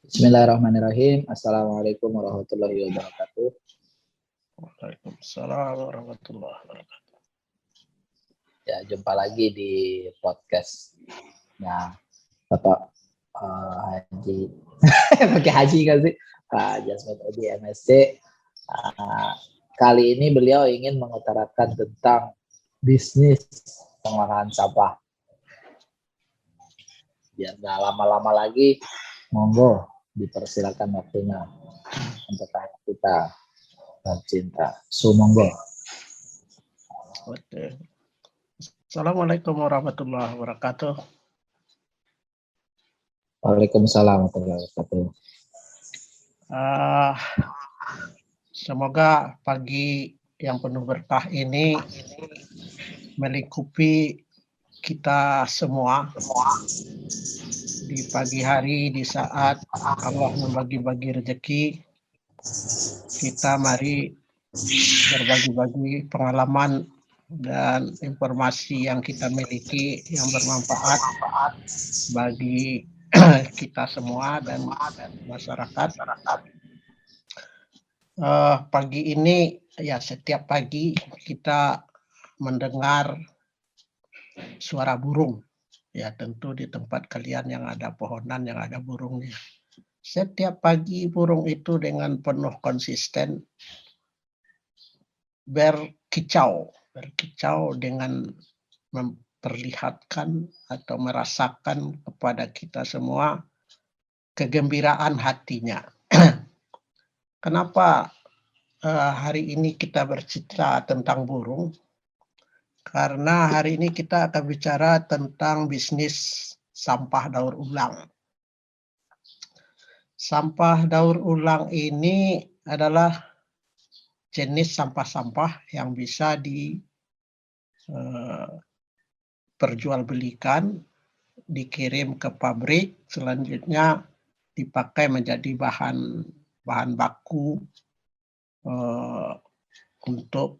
Bismillahirrahmanirrahim. Assalamualaikum warahmatullahi wabarakatuh. Waalaikumsalam warahmatullahi wabarakatuh. Ya, jumpa lagi di podcastnya Bapak Haji. Pakai Haji kan sih? Pak Jasmine Odi MSc. Kali ini beliau ingin mengutarakan tentang bisnis pengolahan sampah. Biar nggak lama-lama lagi, monggo dipersilakan waktunya untuk kita tercinta. Monggo. Oke. Assalamualaikum warahmatullahi wabarakatuh. Waalaikumsalam warahmatullahi wabarakatuh. Semoga pagi yang penuh berkah ini melingkupi kita semua di pagi hari, di saat Allah membagi-bagi rezeki. Kita mari berbagi-bagi pengalaman dan informasi yang kita miliki yang bermanfaat bagi kita semua dan masyarakat. Pagi ini ya, setiap pagi kita mendengar suara burung. Ya, tentu di tempat kalian yang ada pohonan, yang ada burungnya. Setiap pagi burung itu dengan penuh konsisten berkicau dengan memperlihatkan atau merasakan kepada kita semua kegembiraan hatinya. Kenapa hari ini kita bercerita tentang burung? Karena hari ini kita akan bicara tentang bisnis sampah daur ulang. Sampah daur ulang ini adalah jenis sampah-sampah yang bisa diperjualbelikan, dikirim ke pabrik, selanjutnya dipakai menjadi bahan baku untuk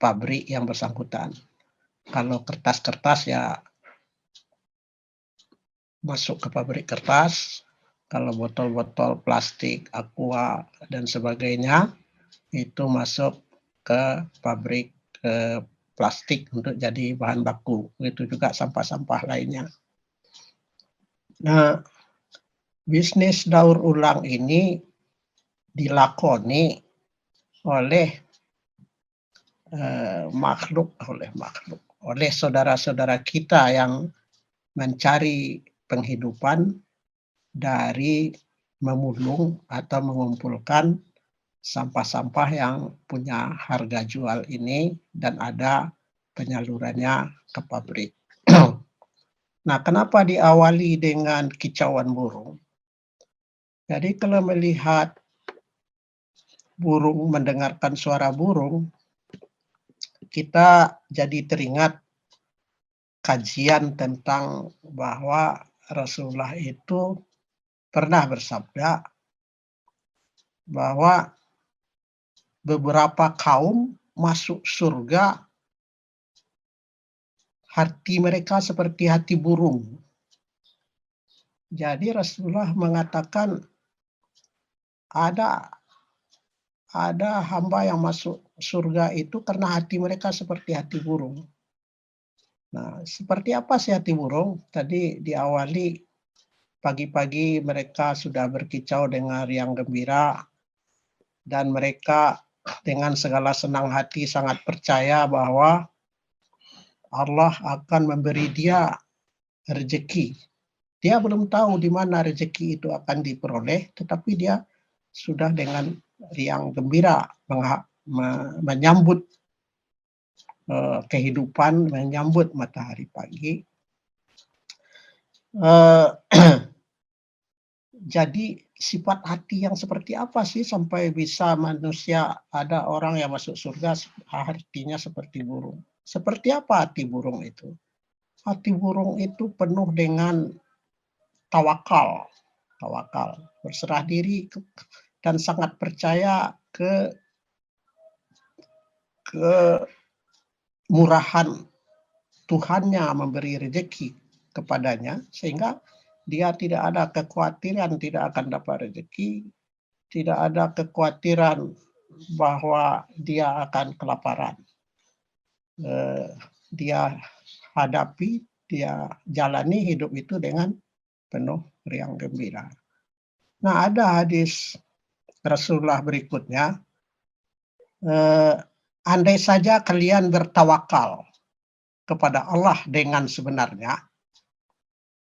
pabrik yang bersangkutan. Kalau kertas-kertas ya masuk ke pabrik kertas, kalau botol-botol plastik, aqua dan sebagainya itu masuk ke pabrik plastik untuk jadi bahan baku. Itu juga sampah-sampah lainnya. Nah, bisnis daur ulang ini dilakoni oleh saudara-saudara kita yang mencari penghidupan dari memulung atau mengumpulkan sampah-sampah yang punya harga jual ini dan ada penyalurannya ke pabrik. Nah, kenapa diawali dengan kicauan burung? Jadi kalau melihat burung, mendengarkan suara burung, kita jadi teringat kajian tentang bahwa Rasulullah itu pernah bersabda bahwa beberapa kaum masuk surga hati mereka seperti hati burung. Jadi Rasulullah mengatakan ada hamba yang masuk surga itu karena hati mereka seperti hati burung. Nah, seperti apa sih hati burung? Tadi diawali pagi-pagi mereka sudah berkicau dengan riang gembira dan mereka dengan segala senang hati sangat percaya bahwa Allah akan memberi dia rezeki. Dia belum tahu di mana rezeki itu akan diperoleh, tetapi dia sudah dengan riang gembira menyambut kehidupan, menyambut matahari pagi. Jadi sifat hati yang seperti apa sih sampai bisa manusia, ada orang yang masuk surga hatinya seperti burung? Seperti apa hati burung itu? Hati burung itu penuh dengan tawakal, berserah diri dan sangat percaya ke murahan Tuhannya memberi rezeki kepadanya, sehingga dia tidak ada kekhawatiran tidak akan dapat rezeki, tidak ada kekhawatiran bahwa dia akan kelaparan. Dia hadapi, dia jalani hidup itu dengan penuh riang gembira. Nah, ada hadis Rasulullah berikutnya, andai saja kalian bertawakal kepada Allah dengan sebenarnya,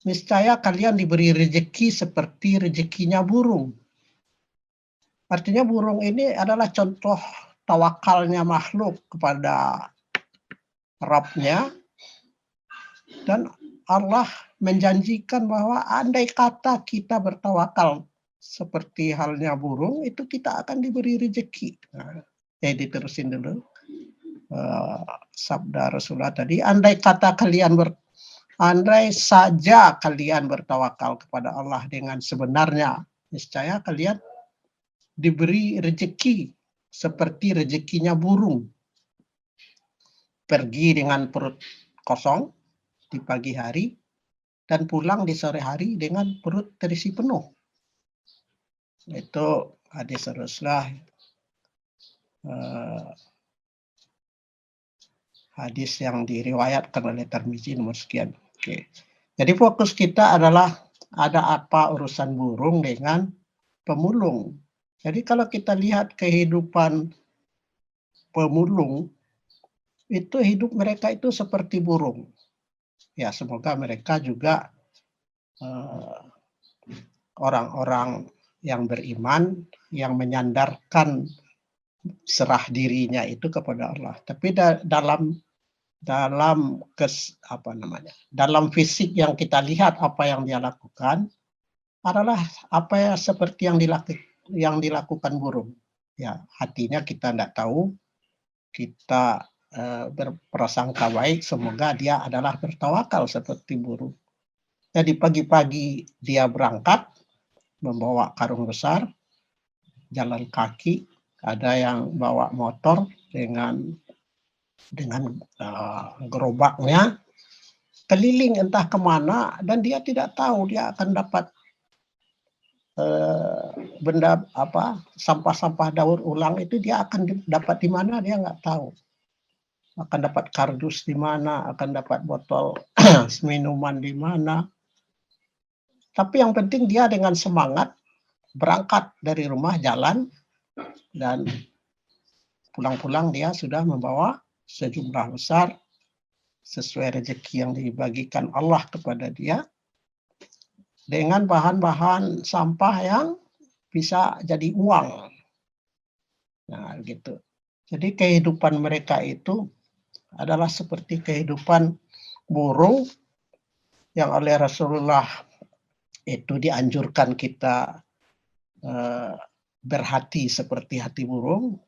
niscaya kalian diberi rezeki seperti rezekinya burung. Artinya burung ini adalah contoh tawakalnya makhluk kepada Rabbnya, dan Allah menjanjikan bahwa andai kata kita bertawakal seperti halnya burung, itu kita akan diberi rezeki. Nah, diterusin dulu sabda Rasulullah tadi, andai saja kalian bertawakal kepada Allah dengan sebenarnya, niscaya kalian diberi rezeki seperti rezekinya burung. Pergi dengan perut kosong di pagi hari dan pulang di sore hari dengan perut terisi penuh. Itu hadis Rasulullah, hadis yang diriwayatkan oleh Tirmizi nomor sekian. Oke. Jadi fokus kita adalah ada apa urusan burung dengan pemulung. Jadi kalau kita lihat kehidupan pemulung, itu hidup mereka itu seperti burung. Ya, semoga mereka juga orang-orang yang beriman, yang menyandarkan serah dirinya itu kepada Allah. Tapi dalam fisik yang kita lihat apa yang dia lakukan adalah apa seperti yang dilakukan burung. Ya, hatinya kita tidak tahu, kita berprasangka baik, semoga dia adalah bertawakal seperti burung. Jadi pagi-pagi dia berangkat membawa karung besar, jalan kaki, ada yang bawa motor dengan gerobaknya, keliling entah kemana, dan dia tidak tahu dia akan dapat benda sampah-sampah daur ulang itu dia akan dapat di mana, dia nggak tahu. Akan dapat kardus di mana, akan dapat botol minuman di mana. Tapi yang penting dia dengan semangat berangkat dari rumah, jalan, dan pulang-pulang dia sudah membawa sejumlah besar sesuai rezeki yang dibagikan Allah kepada dia, dengan bahan-bahan sampah yang bisa jadi uang. Nah, gitu. Jadi kehidupan mereka itu adalah seperti kehidupan burung yang oleh Rasulullah itu dianjurkan kita berhati seperti hati burung,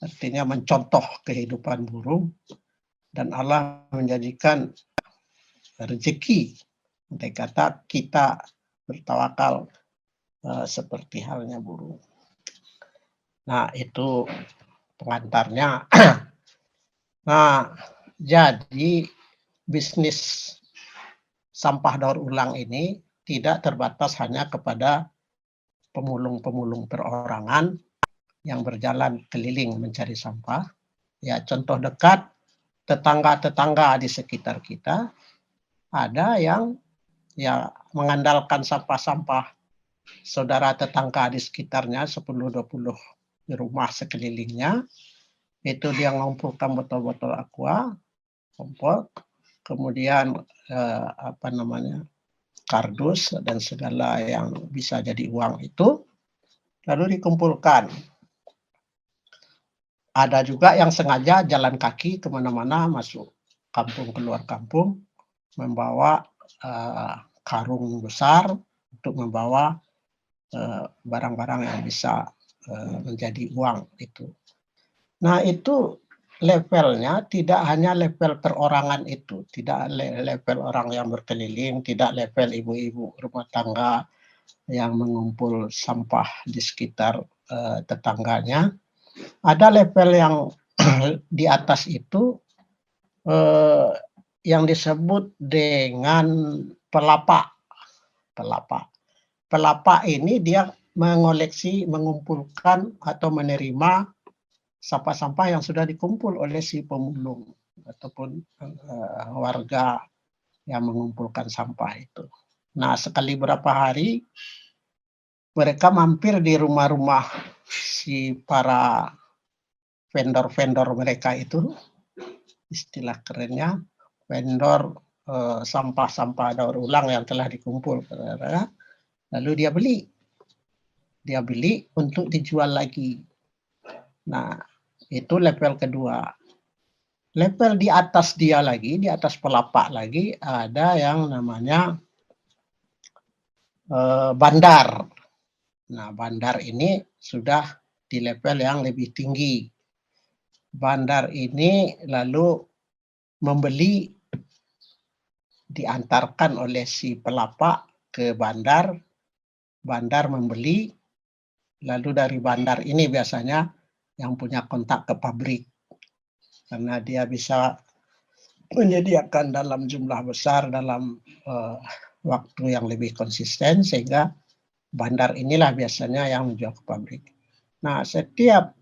artinya mencontoh kehidupan burung, dan Allah menjadikan rezeki, andai kata kita bertawakal seperti halnya burung. Nah, itu pengantarnya. Nah, jadi bisnis sampah daur ulang ini tidak terbatas hanya kepada pemulung-pemulung perorangan yang berjalan keliling mencari sampah. Ya, contoh dekat, tetangga-tetangga di sekitar kita ada yang ya mengandalkan sampah-sampah saudara tetangga di sekitarnya, 10-20 rumah sekelilingnya, itu dia mengumpulkan botol-botol aqua, kemudian kardus dan segala yang bisa jadi uang itu, lalu dikumpulkan. Ada juga yang sengaja jalan kaki kemana-mana, masuk kampung keluar kampung, membawa karung besar untuk membawa barang-barang yang bisa menjadi uang itu. Nah, itu levelnya tidak hanya level perorangan itu, tidak level orang yang berkeliling, tidak level ibu-ibu rumah tangga yang mengumpul sampah di sekitar tetangganya. Ada level yang di atas itu yang disebut dengan pelapa pelapa. Pelapa ini dia mengoleksi, mengumpulkan atau menerima sampah-sampah yang sudah dikumpul oleh si pemulung ataupun warga yang mengumpulkan sampah itu. Nah, sekali berapa hari mereka mampir di rumah-rumah si para vendor-vendor mereka itu, istilah kerennya vendor sampah-sampah daur ulang yang telah dikumpul, lalu dia beli untuk dijual lagi. Nah, itu level kedua. Level di atas dia lagi, di atas pelapa lagi, ada yang namanya bandar. Nah, bandar ini sudah di level yang lebih tinggi. Bandar ini lalu membeli, diantarkan oleh si pelapa ke bandar, bandar membeli, lalu dari bandar ini biasanya yang punya kontak ke pabrik. Karena dia bisa menyediakan dalam jumlah besar dalam waktu yang lebih konsisten, sehingga bandar inilah biasanya yang menjual ke pabrik. Nah, setiap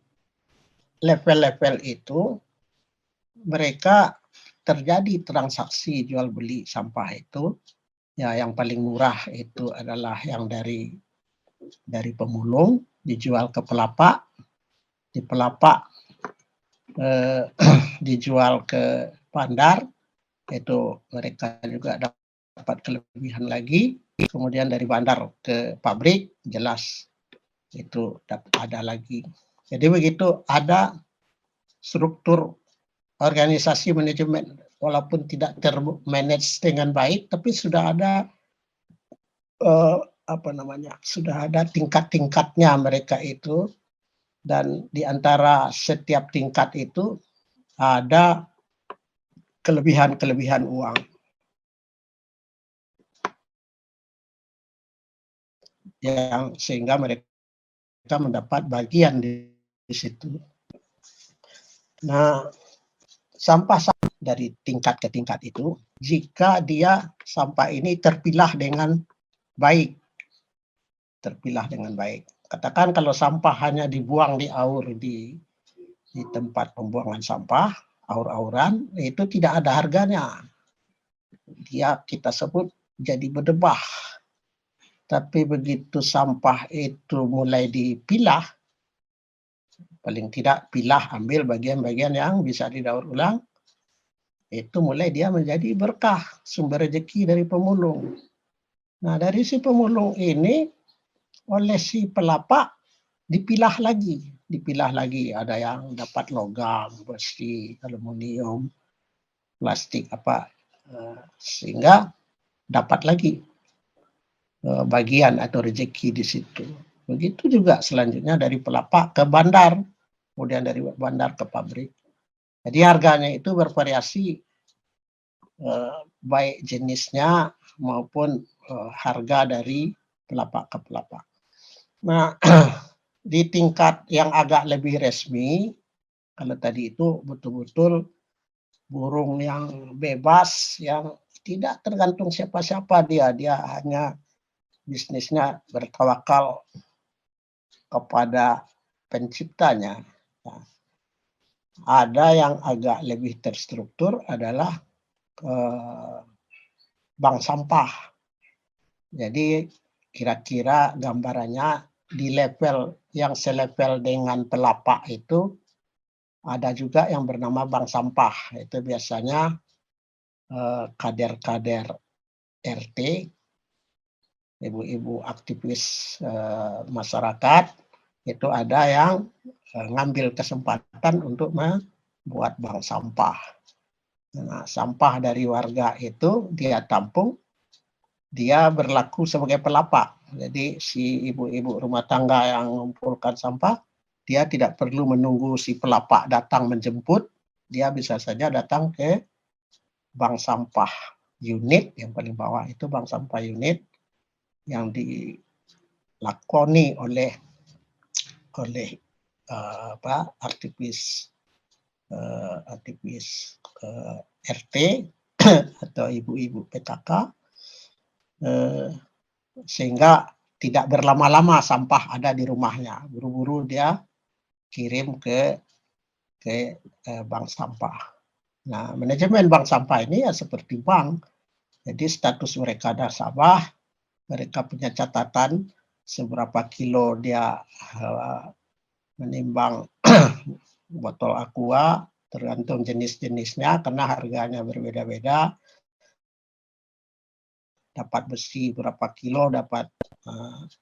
level-level itu mereka terjadi transaksi jual beli sampah itu. Ya, yang paling murah itu adalah yang dari pemulung dijual ke pelapa, di pelapa dijual ke bandar, itu mereka juga dapat kelebihan lagi. Kemudian dari bandar ke pabrik, jelas itu ada lagi. Jadi begitu, ada struktur organisasi manajemen, walaupun tidak termanage dengan baik, tapi sudah ada sudah ada tingkat-tingkatnya mereka itu, dan di antara setiap tingkat itu ada kelebihan-kelebihan uang. Yang sehingga mereka mendapat bagian di situ. Nah, sampah dari tingkat ke tingkat itu, jika dia sampah ini terpilah dengan baik, Katakan kalau sampah hanya dibuang di aur di tempat pembuangan sampah, aur-auran, itu tidak ada harganya. Dia kita sebut jadi berdebah. Tapi begitu sampah itu mulai dipilah, paling tidak pilah, ambil bagian-bagian yang bisa didaur ulang, itu mulai dia menjadi berkah, sumber rezeki dari pemulung. Nah, dari si pemulung ini oleh si pelapa dipilah lagi, ada yang dapat logam, besi, aluminium, plastik sehingga dapat lagi bagian atau rezeki di situ. Begitu juga selanjutnya dari pelapa ke bandar, kemudian dari bandar ke pabrik. Jadi harganya itu bervariasi, baik jenisnya maupun harga dari pelapa ke pelapa. Nah, di tingkat yang agak lebih resmi, kalau tadi itu betul-betul burung yang bebas, yang tidak tergantung siapa-siapa, dia hanya bisnisnya bertawakal kepada penciptanya. Nah, ada yang agak lebih terstruktur adalah bank sampah. Jadi kira-kira gambarannya di level yang selevel dengan pelapa itu ada juga yang bernama bank sampah. Itu biasanya kader-kader RT, ibu-ibu aktivis masyarakat, itu ada yang ngambil kesempatan untuk membuat bank sampah. Nah, sampah dari warga itu dia tampung, dia berlaku sebagai pelapa. Jadi si ibu-ibu rumah tangga yang mengumpulkan sampah, dia tidak perlu menunggu si pelapa datang menjemput, dia bisa saja datang ke bank sampah unit, yang paling bawah itu bank sampah unit, yang dilakoni oleh aktivis RT atau ibu-ibu PKK. sehingga tidak berlama-lama sampah ada di rumahnya. Buru-buru dia kirim ke bank sampah. Nah, manajemen bank sampah ini ya seperti bank. Jadi status mereka nasabah, mereka punya catatan seberapa kilo dia menimbang botol aqua, tergantung jenis-jenisnya karena harganya berbeda-beda. Dapat besi berapa kilo, dapat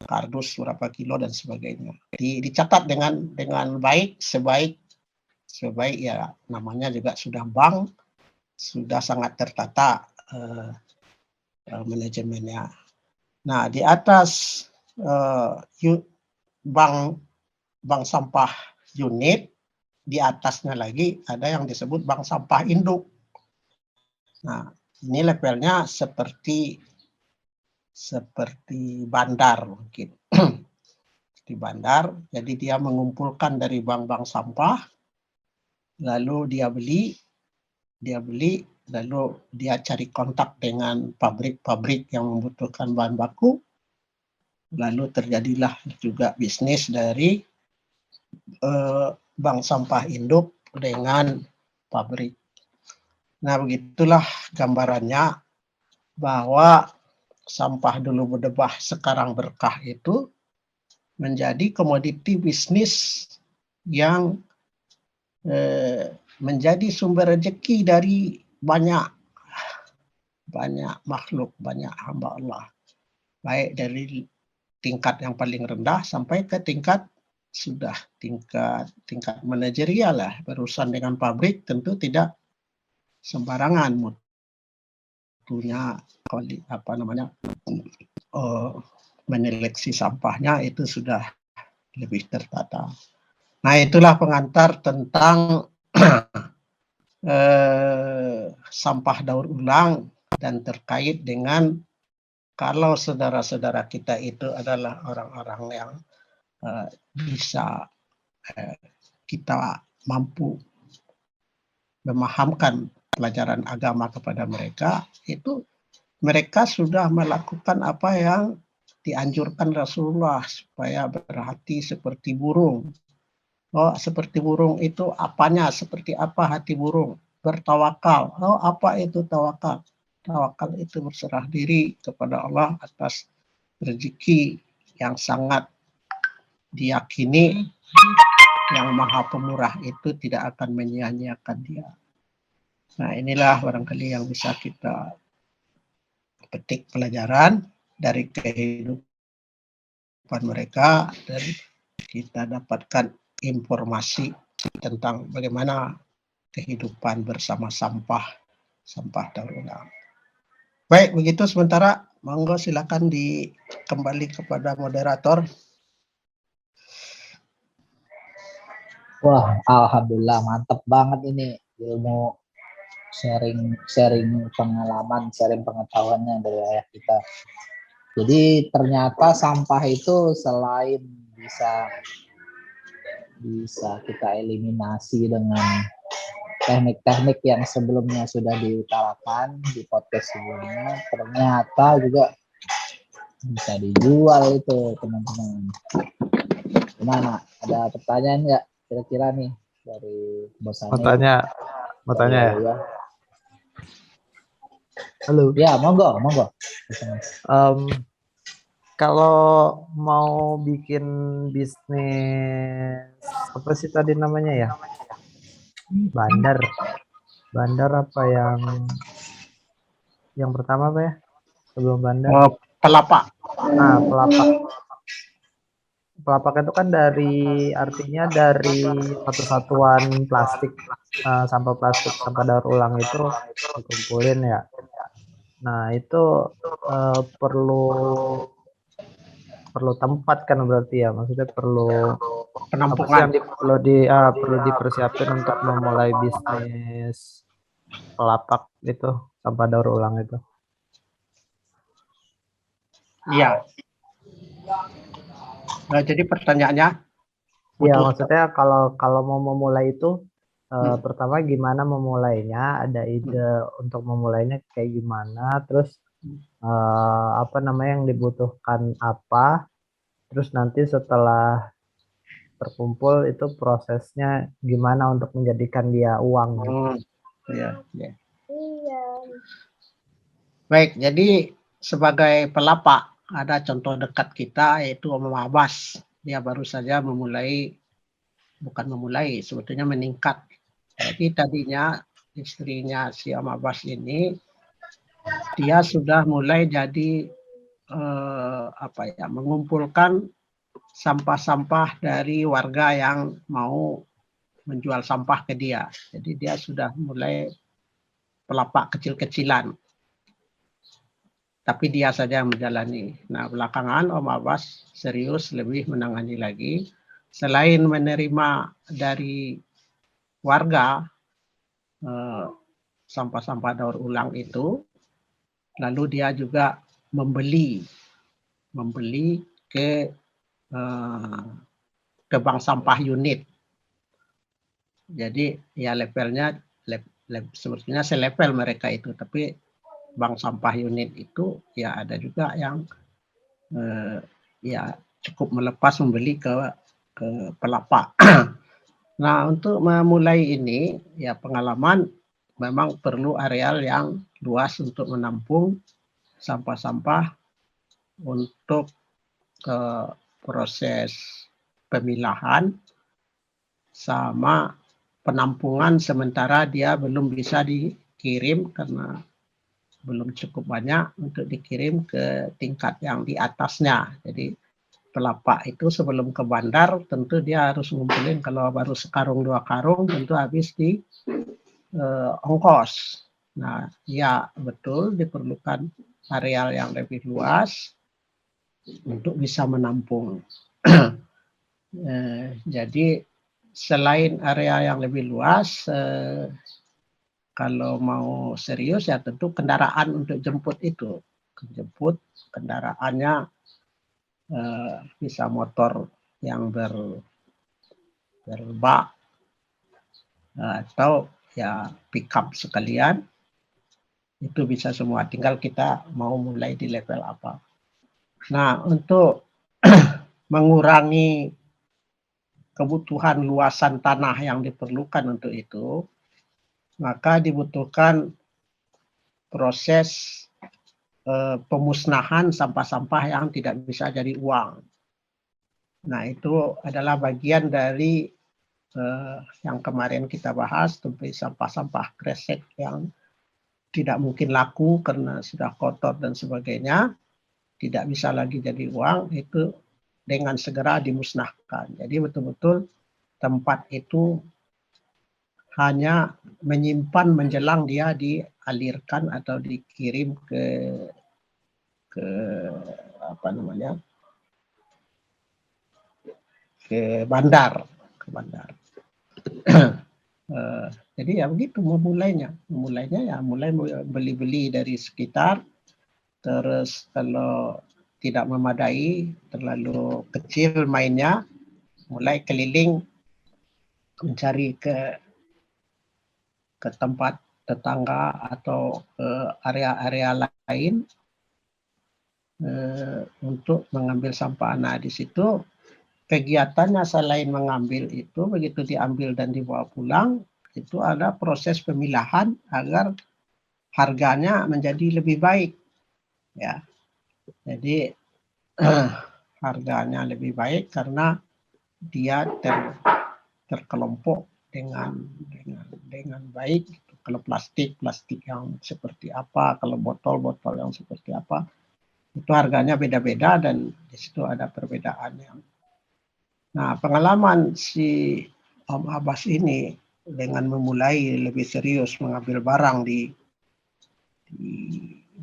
kardus berapa kilo dan sebagainya. Dicatat dengan baik, sebaik ya namanya juga sudah bank, sudah sangat tertata manajemennya. Nah, di atas bank sampah unit, di atasnya lagi ada yang disebut bank sampah induk. Nah, ini levelnya seperti bandar mungkin. Di bandar, jadi dia mengumpulkan dari bank-bank sampah, lalu dia beli, lalu dia cari kontak dengan pabrik-pabrik yang membutuhkan bahan baku, lalu terjadilah juga bisnis dari bank sampah induk dengan pabrik. Nah, begitulah gambarannya bahwa sampah dulu berdebah sekarang berkah itu menjadi komoditi bisnis yang menjadi sumber rezeki dari banyak makhluk, banyak hamba Allah. Baik dari tingkat yang paling rendah sampai ke tingkat manajerial lah. Berurusan dengan pabrik tentu tidak sembarangan mutunya menyeleksi sampahnya itu sudah lebih tertata. Nah, itulah pengantar tentang sampah daur ulang dan terkait dengan kalau saudara-saudara kita itu adalah orang-orang yang bisa kita mampu memahamkan pelajaran agama kepada mereka, itu mereka sudah melakukan apa yang dianjurkan Rasulullah supaya berhati seperti burung. Oh, seperti burung itu apanya? Seperti apa hati burung? Bertawakal. Oh, apa itu tawakal? Tawakal itu berserah diri kepada Allah atas rezeki yang sangat diyakini yang Maha Pemurah itu tidak akan menyia-nyiakan dia. Nah, inilah barangkali yang bisa kita petik pelajaran dari kehidupan mereka dan kita dapatkan informasi tentang bagaimana kehidupan bersama sampah daur ulang. Baik, begitu sementara. Monggo silakan kembali kepada moderator. Wah, alhamdulillah mantep banget ini ilmu sharing pengalaman, sharing pengetahuannya dari ayah kita. Jadi ternyata sampah itu selain bisa kita eliminasi dengan teknik-teknik yang sebelumnya sudah diutarakan di podcast sebelumnya, ternyata juga bisa dijual itu, teman-teman. Gimana? Ada pertanyaan nggak kira-kira nih dari Bos Hanif? Mau tanya ya? Halo. Ya, monggo. Kalau mau bikin bisnis apa sih tadi namanya ya? Bandar apa yang pertama apa ya? Sebelum bandar? Pelapak. Nah, pelapak. Pelapak itu kan artinya dari satu satuan plastik, sampah plastik, sampah daur ulang itu dikumpulin ya. Nah, itu perlu tempat kan berarti ya, maksudnya perlu penampungan. Perlu dipersiapkan untuk memulai bisnis pelapak itu, sampah daur ulang itu. Iya. Nah, jadi pertanyaannya? Iya, maksudnya kalau mau memulai itu pertama gimana memulainya, ada ide untuk memulainya kayak gimana, terus apa namanya, yang dibutuhkan apa, terus nanti setelah terkumpul itu prosesnya gimana untuk menjadikan dia uang gitu. Ya, ya. Baik, jadi sebagai pelapak ada contoh dekat kita yaitu Om Abbas. Dia baru saja sebetulnya meningkat. Jadi tadinya istrinya si Om Abbas ini dia sudah mulai jadi mengumpulkan sampah-sampah dari warga yang mau menjual sampah ke dia. Jadi dia sudah mulai pelapak kecil-kecilan. Tapi dia saja yang menjalani. Nah, belakangan Om Abbas serius lebih menangani lagi. Selain menerima dari warga sampah-sampah daur ulang itu, lalu dia juga membeli ke bank sampah unit. Jadi ya levelnya sebetulnya selevel mereka itu, tapi bank sampah unit itu ya ada juga yang ya cukup melepas membeli ke pelapak. Nah, untuk memulai ini ya pengalaman memang perlu areal yang luas untuk menampung sampah-sampah untuk proses pemilahan sama penampungan sementara dia belum bisa dikirim karena belum cukup banyak untuk dikirim ke tingkat yang di atasnya. Jadi pelapak itu sebelum ke bandar tentu dia harus ngumpulin, kalau baru sekarung 2 karung tentu habis di ongkos. Nah, ya betul diperlukan areal yang lebih luas untuk bisa menampung. Jadi selain area yang lebih luas, kalau mau serius ya tentu kendaraan untuk jemput itu. Jemput kendaraannya bisa motor yang berbak atau ya pickup sekalian. Itu bisa semua, tinggal kita mau mulai di level apa. Nah, untuk mengurangi kebutuhan luasan tanah yang diperlukan untuk itu, maka dibutuhkan proses pemusnahan sampah-sampah yang tidak bisa jadi uang. Nah, itu adalah bagian dari yang kemarin kita bahas, tentang sampah-sampah kresek yang tidak mungkin laku karena sudah kotor dan sebagainya, tidak bisa lagi jadi uang, itu dengan segera dimusnahkan. Jadi betul-betul tempat itu hanya menyimpan menjelang dia dialirkan atau dikirim ke bandar. Jadi ya begitu memulainya ya mulai beli-beli dari sekitar, terus kalau tidak memadai, terlalu kecil mainnya, mulai keliling mencari ke tempat tetangga atau ke area-area lain untuk mengambil sampah. Nah, di situ kegiatannya selain mengambil itu, begitu diambil dan dibawa pulang, itu ada proses pemilahan agar harganya menjadi lebih baik. Ya, jadi harganya lebih baik karena dia terkelompok dengan baik. Kalau plastik yang seperti apa, kalau botol yang seperti apa, itu harganya beda-beda dan di situ ada perbedaannya. Nah, pengalaman si Om Abbas ini dengan memulai lebih serius mengambil barang di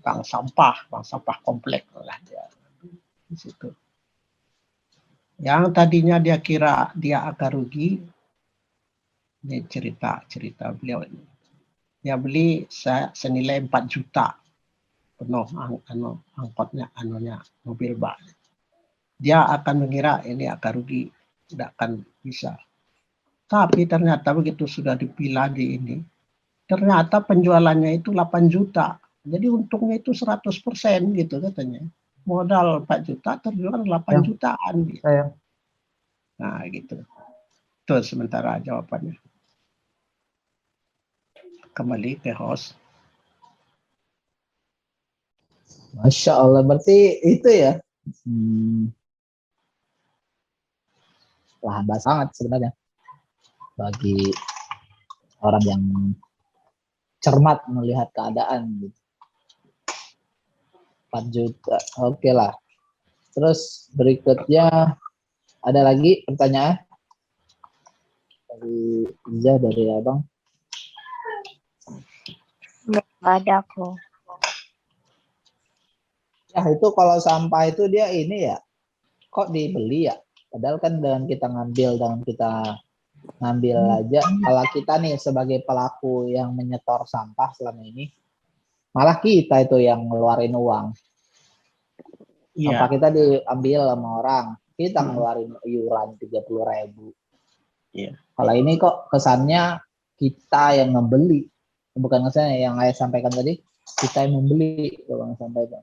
bank sampah komplek lah dia di situ. Yang tadinya dia kira dia akan rugi, ini cerita beliau ini. Dia beli senilai 4 juta penuh angkotnya, mobil bak. Dia akan mengira ini akan rugi, tidak akan bisa. Tapi ternyata begitu sudah dipilah di ini, ternyata penjualannya itu 8 juta. Jadi untungnya itu 100% gitu katanya. Modal 4 juta terjual 8 Yang jutaan gitu. sayang. Nah gitu. Itu sementara jawabannya. Kembali ke host. Masya Allah, berarti itu ya lahan basah sangat sebenarnya bagi orang yang cermat melihat keadaan gitu. 4 juta, oke lah. Terus berikutnya ada lagi pertanyaan dari Iza, dari abang. Nggak ada kok. Ya itu kalau sampah itu dia ini ya, kok dibeli ya? Padahal kan dengan kita ngambil aja, kalau kita nih sebagai pelaku yang menyetor sampah selama ini, malah kita itu yang ngeluarin uang. Sampah Iya. kita diambil sama orang, kita ngeluarin iuran 30.000. Iya. Kalau ini kok kesannya kita yang ngebeli, bukan kesannya yang saya sampaikan tadi, kita yang membeli, kalau sampaikan.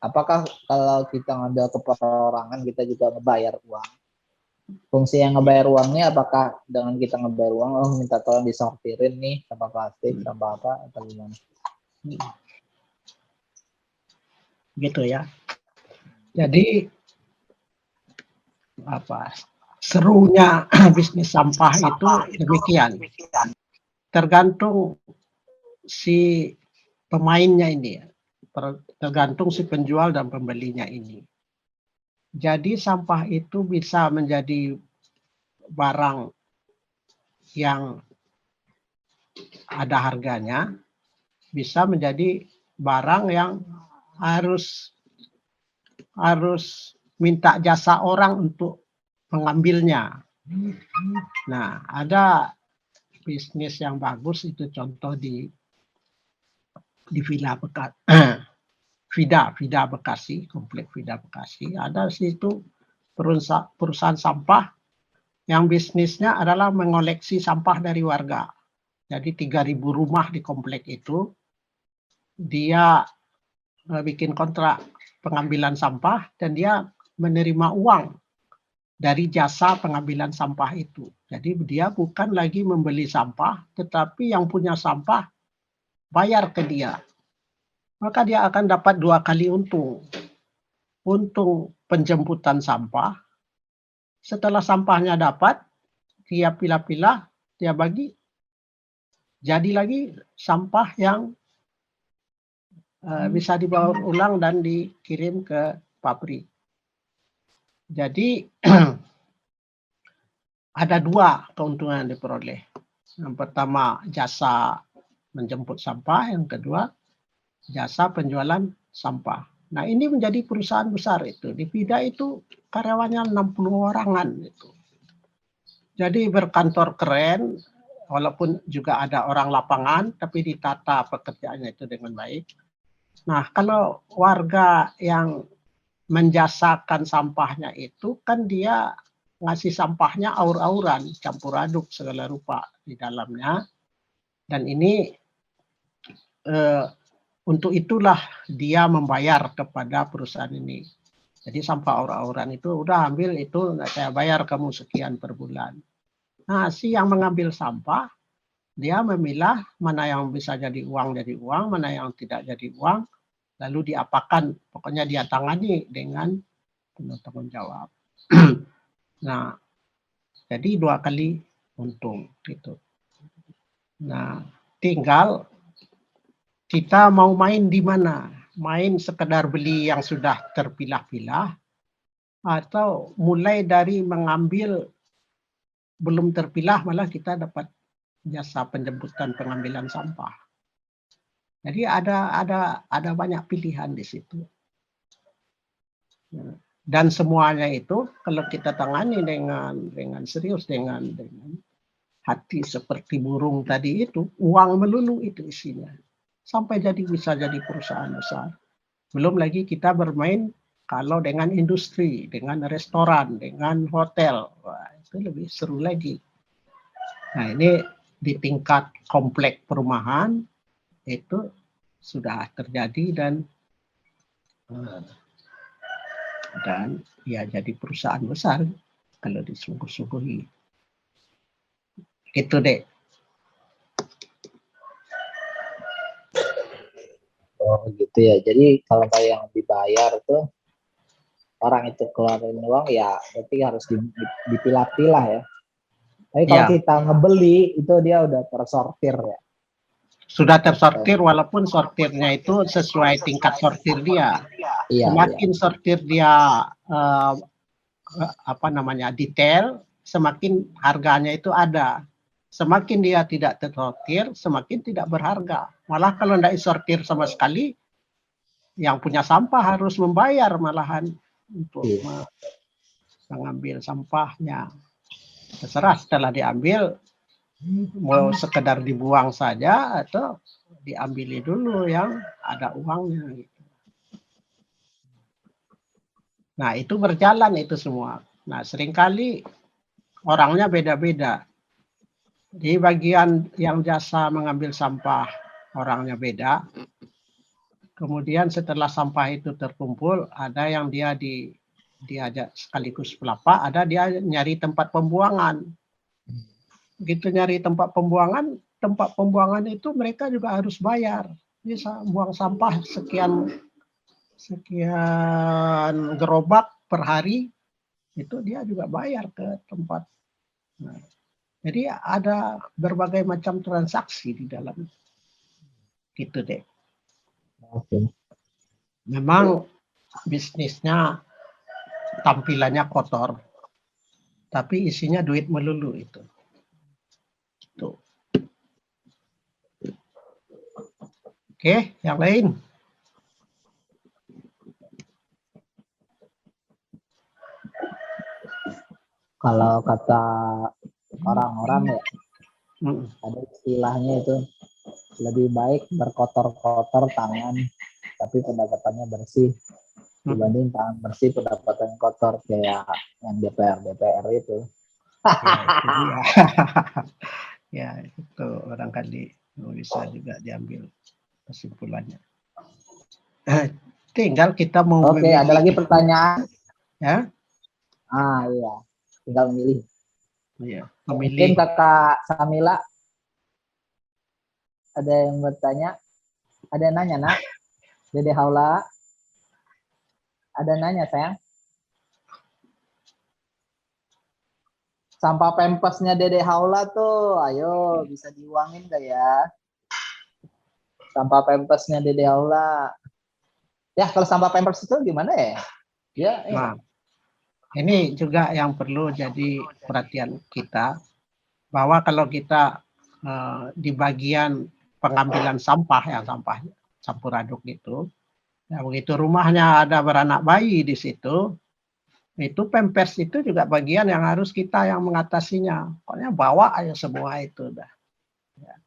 Apakah kalau kita ngambil ke perorangan kita juga ngebayar uang? Fungsi yang ngebayar uangnya apakah dengan kita ngebayar uang, oh minta tolong disortirin nih sampah plastik, sampah apa, atau gimana? Gitu ya. Jadi apa serunya bisnis sampah itu demikian. Tergantung si pemainnya ini ya. Tergantung si penjual dan pembelinya ini. Jadi sampah itu bisa menjadi barang yang ada harganya, bisa menjadi barang yang harus minta jasa orang untuk mengambilnya. Nah, ada bisnis yang bagus itu contoh di Villa Bekasi, Vida Bekasi, komplek Vida Bekasi. Ada situ perusahaan sampah yang bisnisnya adalah mengoleksi sampah dari warga. Jadi 3.000 rumah di komplek itu dia bikin kontrak pengambilan sampah dan dia menerima uang dari jasa pengambilan sampah itu. Jadi dia bukan lagi membeli sampah, tetapi yang punya sampah bayar ke dia. Maka dia akan dapat 2 kali untung. Untung penjemputan sampah. Setelah sampahnya dapat, dia pilah-pilah, dia bagi. Jadi lagi sampah yang bisa dibawa ulang dan dikirim ke pabrik. Jadi ada 2 keuntungan yang diperoleh. Yang pertama jasa menjemput sampah, yang kedua jasa penjualan sampah. Nah ini menjadi perusahaan besar itu. Di Vida itu karyawannya 60 orangan itu. Jadi berkantor keren, walaupun juga ada orang lapangan, tapi ditata pekerjaannya itu dengan baik. Nah kalau warga yang menjasakan sampahnya itu kan dia ngasih sampahnya aur-auran, campur aduk segala rupa di dalamnya. Dan ini untuk itulah dia membayar kepada perusahaan ini. Jadi sampah aur-auran itu udah ambil itu saya bayar kamu sekian per bulan. Nah si yang mengambil sampah dia memilah mana yang bisa jadi uang, mana yang tidak jadi uang, lalu diapakan, pokoknya dia tangani dengan penuh tanggung jawab. Nah, jadi 2 kali untung gitu. Nah, tinggal kita mau main di mana? Main sekedar beli yang sudah terpilah-pilah atau mulai dari mengambil belum terpilah malah kita dapat jasa penjemputan pengambilan sampah. Jadi ada banyak pilihan di situ. Dan semuanya itu kalau kita tangani dengan serius, dengan hati seperti burung tadi itu, uang melulu itu isinya. Sampai bisa jadi perusahaan besar. Belum lagi kita bermain kalau dengan industri, dengan restoran, dengan hotel. Wah, itu lebih seru lagi. Nah ini di tingkat komplek perumahan itu sudah terjadi dan ya jadi perusahaan besar kalau disungguh-sungguhi. Gitu deh. Oh gitu ya. Jadi kalau kayak yang dibayar tuh orang itu keluarin uang ya berarti harus dipilah-pilah ya. Tapi kalau Ya, kita ngebeli itu dia udah tersortir ya. sudah tersortir walaupun sortirnya itu sesuai tingkat sortir dia. Iya, Semakin sortir dia detail, semakin harganya itu ada. Semakin dia tidak tersortir, semakin tidak berharga. Malah kalau tidak disortir sama sekali, yang punya sampah harus membayar malahan untuk iya. mengambil sampahnya. Terserah setelah diambil, mau sekedar dibuang saja atau diambil dulu yang ada uangnya. Nah, itu berjalan itu semua. Nah, seringkali orangnya beda-beda. Di bagian yang jasa mengambil sampah, orangnya beda. Kemudian setelah sampah itu terkumpul, ada yang diajak sekaligus pelapa, ada dia nyari tempat pembuangan. Begitu nyari tempat pembuangan itu mereka juga harus bayar. Bisa buang sampah sekian gerobak per hari, itu dia juga bayar ke tempat. Nah, jadi ada berbagai macam transaksi di dalam. Gitu deh. Oke. Memang bisnisnya tampilannya kotor, tapi isinya duit melulu itu. Tuh. Oke, yang lain. Kalau kata orang-orang ya ada istilahnya itu lebih baik berkotor-kotor tangan tapi pendapatannya bersih dibanding tangan bersih pendapatan kotor kayak yang DPR itu. Ya, itu dia. Ya, itu barangkali bisa juga diambil kesimpulannya. Tinggal kita mau Oke, ada memilih lagi itu, pertanyaan? ya. Iya, tinggal memilih. Iya, Mungkin memilih. Kakak Samila ada yang bertanya, ada yang nanya nak, Dede Haula, ada nanya sayang. Sampah pempesnya Dede Haula tuh, ayo bisa diuangin gak ya? Sampah pempesnya Dede Haula. Ya kalau sampah pampers itu gimana ya? Ya, Nah, ini juga yang perlu jadi perhatian kita, bahwa kalau kita di bagian pengambilan sampah, ya sampah campur aduk itu, ya begitu rumahnya ada beranak bayi di situ, itu pampers itu juga bagian yang harus kita yang mengatasinya. Pokoknya bawa aja semua itu dah. Ya.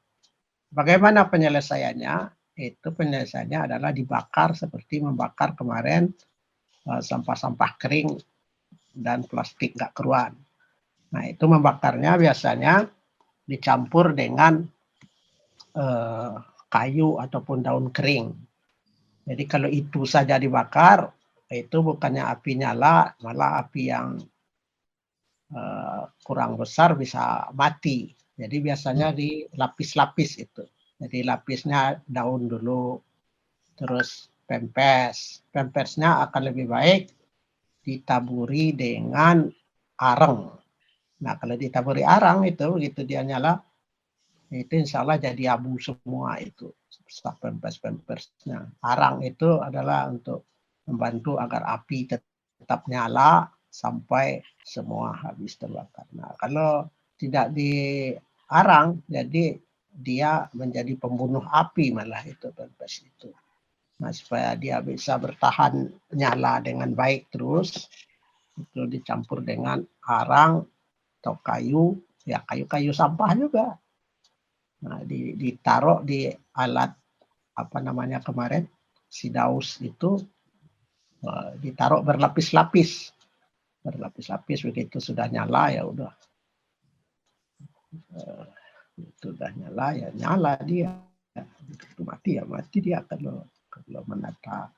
Bagaimana penyelesaiannya? Itu penyelesaiannya adalah dibakar seperti membakar kemarin sampah-sampah kering dan plastik nggak keruan. Nah, itu membakarnya biasanya dicampur dengan kayu ataupun daun kering. Jadi kalau itu saja dibakar, itu bukannya api nyala, malah api yang kurang besar bisa mati. Jadi biasanya dilapis-lapis itu. Jadi lapisnya daun dulu, terus pempes. Pempesnya akan lebih baik ditaburi dengan arang. Nah, kalau ditaburi arang itu begitu dia nyala, itu insya Allah jadi abu semua itu pempes-pempesnya. Arang itu adalah untuk membantu agar api tetap nyala sampai semua habis terbakar. Nah, kalau tidak diarang, jadi dia menjadi pembunuh api malah itu pempes itu. Nah, supaya dia bisa bertahan nyala dengan baik terus, itu dicampur dengan arang atau kayu, ya kayu-kayu sampah juga. Nah, ditaruh di alat apa namanya kemarin, si daus itu ditaruh berlapis-lapis. Berlapis-lapis, begitu sudah nyala ya udah. Sudah nyala ya nyala dia. Begitu mati ya mati, dia kalau menata.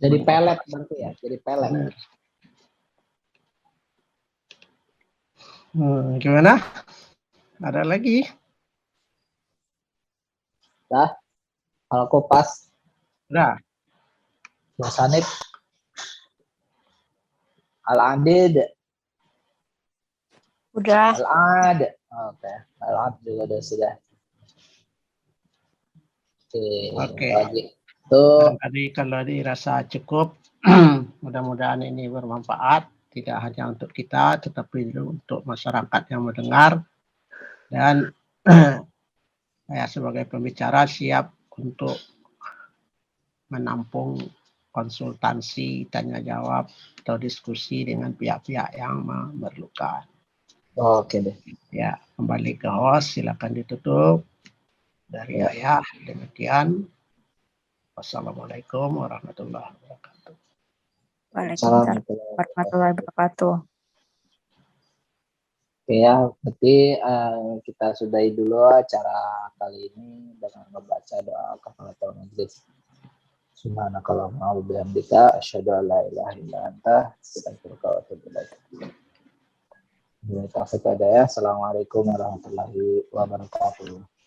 Jadi pelet berarti ya, jadi pelet. Benar. Gimana? Ada lagi? Kalau kopas, Udah. Sanib, Al-Adid, Udah. Al-Ad. Oke, Al-Ad juga sudah. Oke, Oke. lagi. Tuh, Tadi kalau dirasa cukup, mudah-mudahan ini bermanfaat, tidak hanya untuk kita, tetapi juga untuk masyarakat yang mendengar. Dan saya sebagai pembicara siap untuk menampung konsultasi, tanya jawab, atau diskusi dengan pihak-pihak yang memerlukan. oke deh. Ya, kembali ke host, silakan ditutup. Dari Ya. Ayah, demikian. Wassalamualaikum warahmatullahi wabarakatuh. Waalaikumsalam warahmatullahi wabarakatuh. Oke ya, berarti kita sudahi dulu acara kali ini dengan membaca doa kafaratul majlis. Subhanakallahumma wa bihamdika asyhadu an la ilaha illa anta astaghfiruka wa atubu ilaik. Assalamualaikum warahmatullahi wabarakatuh.